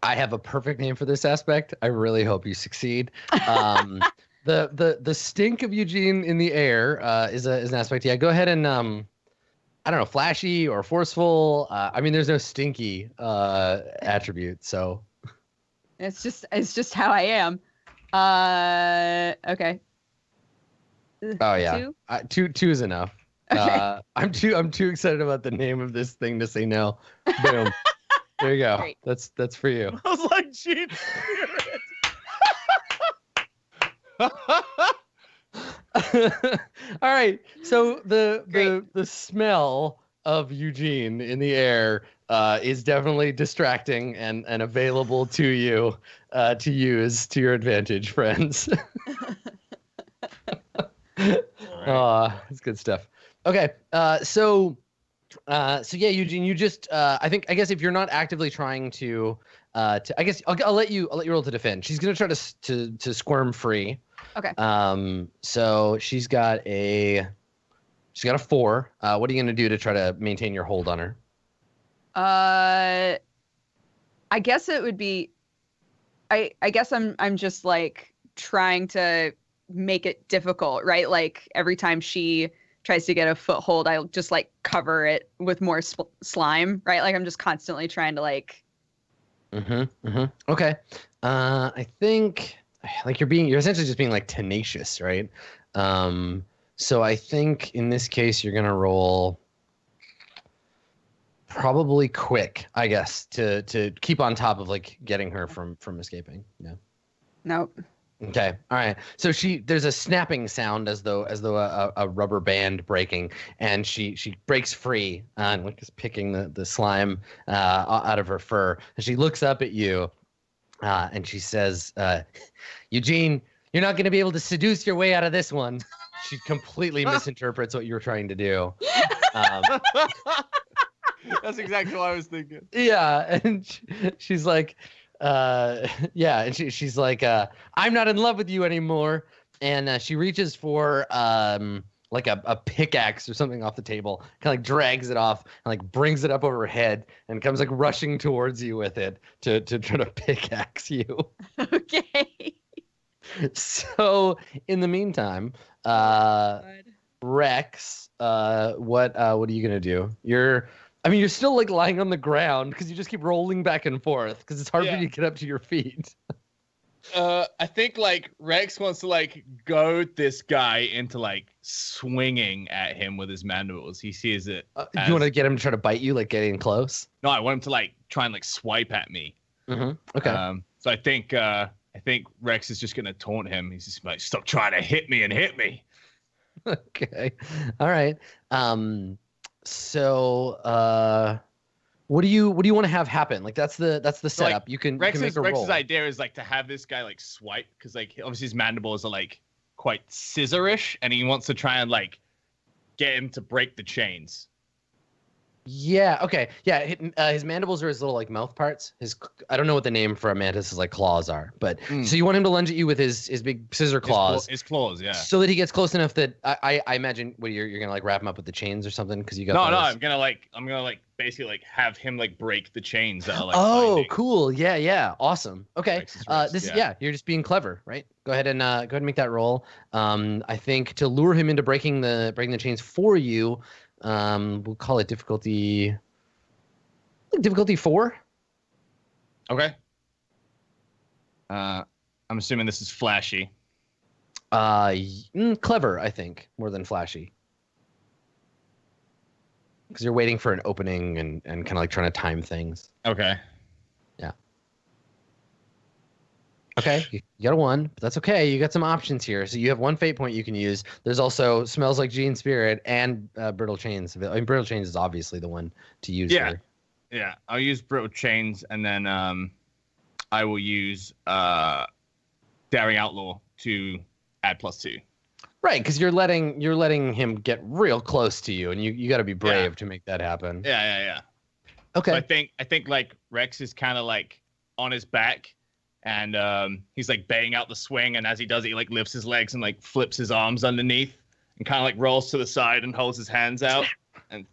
I have a perfect name for this aspect. I really hope you succeed. The stink of Eugene in the air is an aspect. Yeah, go ahead and I don't know, flashy or forceful. I mean, there's no stinky attribute, so it's just how I am. Okay. Oh yeah, 2? 2 is enough. Okay. I'm too excited about the name of this thing to say no. Boom. There you go. Great. That's for you. I was like, Gene Spirit. All right. So the smell of Eugene in the air is definitely distracting and available to you to use to your advantage, friends. That's good stuff. Okay, so yeah, Eugene, you just I guess if you're not actively trying to I guess I'll let you roll to defend. She's gonna try to squirm free. Okay. So she's got a 4. What are you gonna do to try to maintain your hold on her? I guess it would be. I guess I'm just like trying to make it difficult, right? Like every time she tries to get a foothold, I'll just like cover it with more slime, right? Like I'm just constantly trying to like. Okay. I think like you're essentially just being like tenacious, right? So I think in this case you're gonna roll probably quick, I guess, to keep on top of like getting her from escaping. Yeah. Nope. Okay. All right. So there's a snapping sound as though a rubber band breaking, and she breaks free and like is picking the slime out of her fur. And she looks up at you, and she says, "Eugene, you're not going to be able to seduce your way out of this one." She completely misinterprets what you were trying to do. That's exactly what I was thinking. Yeah, and she's like, yeah, and she's like, I'm not in love with you anymore. And she reaches for like a pickaxe or something off the table, kind of like drags it off and like brings it up over her head and comes like rushing towards you with it to try to pickaxe you. Okay. So in the meantime, Rex, what are you gonna do? You're still like lying on the ground because you just keep rolling back and forth because it's hard for you to get up to your feet. I think like Rex wants to like goad this guy into like swinging at him with his mandibles. He sees it. You want to get him to try to bite you, like getting close? No, I want him to like try and like swipe at me. Mm-hmm. Okay. So I think Rex is just gonna taunt him. He's just like, stop trying to hit me and hit me. Okay. All right. So what do you want to have happen? Like that's the setup. Like, you can Rex's make a roll. idea is like to have this guy like swipe because like obviously his mandibles are like quite scissorish and he wants to try and like get him to break the chains. Yeah. Okay. Yeah. His mandibles are his little like mouth parts. I don't know what the name for a mantis's like claws are, but so you want him to lunge at you with his big scissor claws. His claws, yeah. So that he gets close enough that I imagine you're gonna like wrap him up with the chains or something because you got. No, I'm gonna like basically like have him like break the chains that are like. Oh, binding. cool. Yeah. Awesome. Okay. You're just being clever, right? Go ahead and make that roll. I think to lure him into breaking the chains for you. We'll call it difficulty 4. Okay. I'm assuming this is flashy. Clever, I think, more than flashy. Because you're waiting for an opening and kind of like trying to time things. Okay. Yeah. Okay, you got a 1, but that's okay. You got some options here. So you have 1 fate point you can use. There's also Smells Like Gene Spirit and Brittle Chains. I mean, Brittle Chains is obviously the one to use here. Yeah, I'll use Brittle Chains, and then I will use Daring Outlaw to add +2. Right, because you're letting him get real close to you, and you got to be brave to make that happen. Yeah. Okay. So I think like Rex is kind of like on his back. And he's like baying out the swing, and as he does it, he like lifts his legs and like flips his arms underneath, and kind of like rolls to the side and holds his hands out, and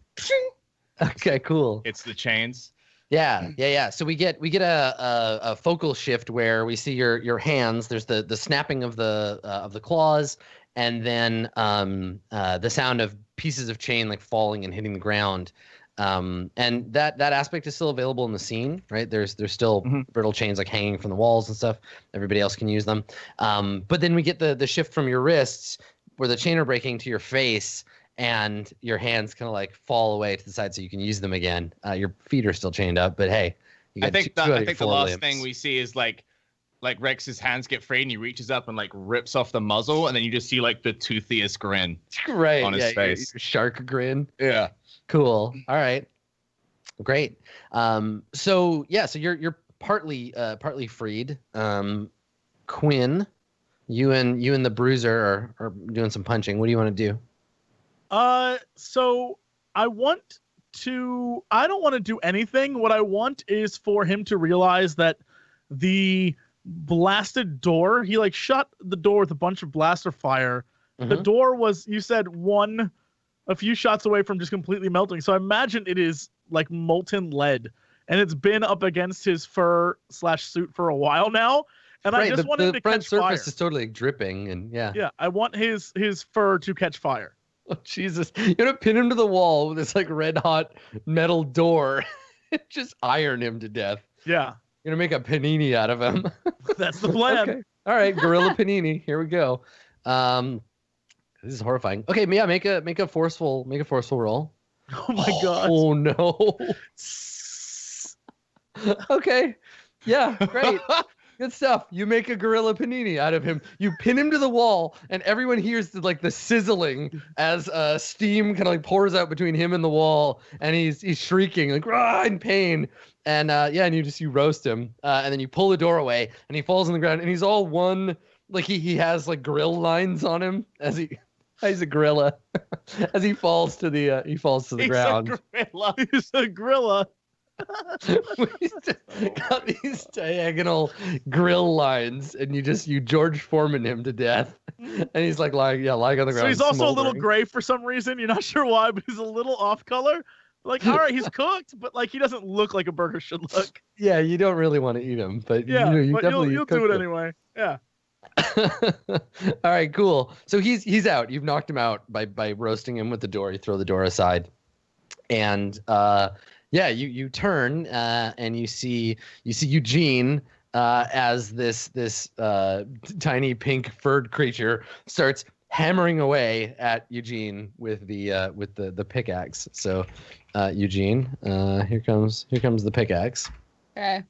okay, cool. It's the chains. Yeah. So we get a focal shift where we see your hands. There's the snapping of the claws, and then the sound of pieces of chain like falling and hitting the ground. And that aspect is still available in the scene, right? There's still brittle chains like hanging from the walls and stuff. Everybody else can use them. But then we get the shift from your wrists where the chain are breaking to your face and your hands kind of like fall away to the side so you can use them again. Your feet are still chained up, but hey, you got I think the last thing we see is like like Rex's hands get frayed and he reaches up and like rips off the muzzle, and then you just see like the toothiest grin Right. on his face. Your shark grin. Yeah. Cool. All right. Great. So you're partly freed. Quinn, you and the Bruiser are doing some punching. What do you want to do? So I don't want to do anything. What I want is for him to realize that the blasted door, he like shut the door with a bunch of blaster fire. The door was, you said, a few shots away from just completely melting. So I imagine it is like molten lead, and it's been up against his fur/suit for a while now. And right, I just want him to front catch surface fire. is totally like, dripping, and yeah. Yeah, I want his fur to catch fire. Oh, Jesus. You're going to pin him to the wall with this like red hot metal door. Just iron him to death. Yeah. You're going to make a panini out of him. That's the plan. Okay. All right. Gorilla panini. Here we go. This is horrifying. Okay. Yeah. Make a forceful roll. Oh my God. Oh no. Okay. Yeah. Great. Good stuff. You make a gorilla panini out of him. You pin him to the wall, and everyone hears the sizzling as steam kind of like pours out between him and the wall, and he's shrieking like rah, in pain. And and you roast him, and then you pull the door away, and he falls on the ground, and he's all one like he has like grill lines on him as he's a gorilla as he falls to the ground. He's a gorilla. He's got these diagonal grill lines, and you George Foreman him to death, and he's like lying on the ground. So he's also a little smoldering. gray for some reason. You're not sure why, but he's a little off color. Like, all right, he's cooked, but like he doesn't look like a burger should look. Yeah, you don't really want to eat him, but Yeah, you but definitely you'll do it anyway. Yeah. All right, cool. So he's out. You've knocked him out by roasting him with the door. You throw the door aside, and you turn and you see Eugene as this tiny pink furred creature starts hammering away at Eugene with the pickaxe. So Eugene, here comes the pickaxe. Okay.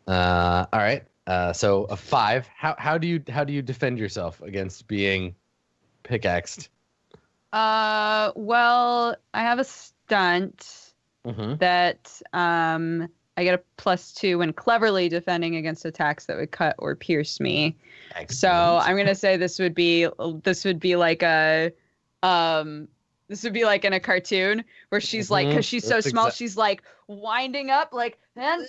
All right. So a 5. How do you defend yourself against being pickaxed? Well, I have a stunt that I get a +2 when cleverly defending against attacks that would cut or pierce me. Excellent. So I'm gonna say this would be like in a cartoon where she's like, because she's so small, she's like winding up like and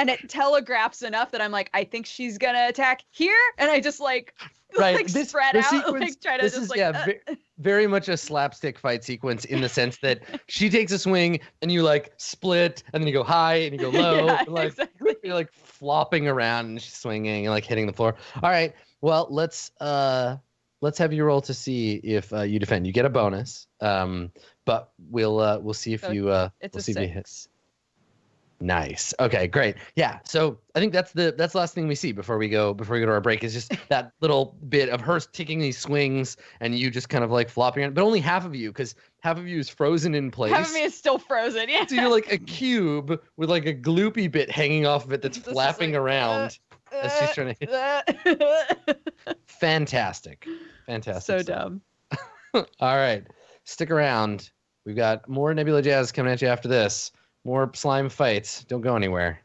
it telegraphs enough that I'm like, I think she's gonna attack here, and I just like spread out, sequence, like try to just very much a slapstick fight sequence in the sense that she takes a swing and you like split and then you go high and you go low, yeah, like exactly. you're like flopping around and she's swinging and like hitting the floor. All right, well let's have you roll to see if you defend. You get a bonus, but we'll see if So you it's we'll a see 6. if you hit. Nice. Okay, great. Yeah. So I think that's the last thing we see before we go to our break is just that little bit of her taking these swings and you just kind of like flopping around, but only half of you, because half of you is frozen in place. Half of me is still frozen. Yeah. So you're like a cube with like a gloopy bit hanging off of it that's This is flapping like, around as she's trying to hit. Fantastic. So dumb. All right. Stick around. We've got more Nebula Jazz coming at you after this. More slime fights. Don't go anywhere.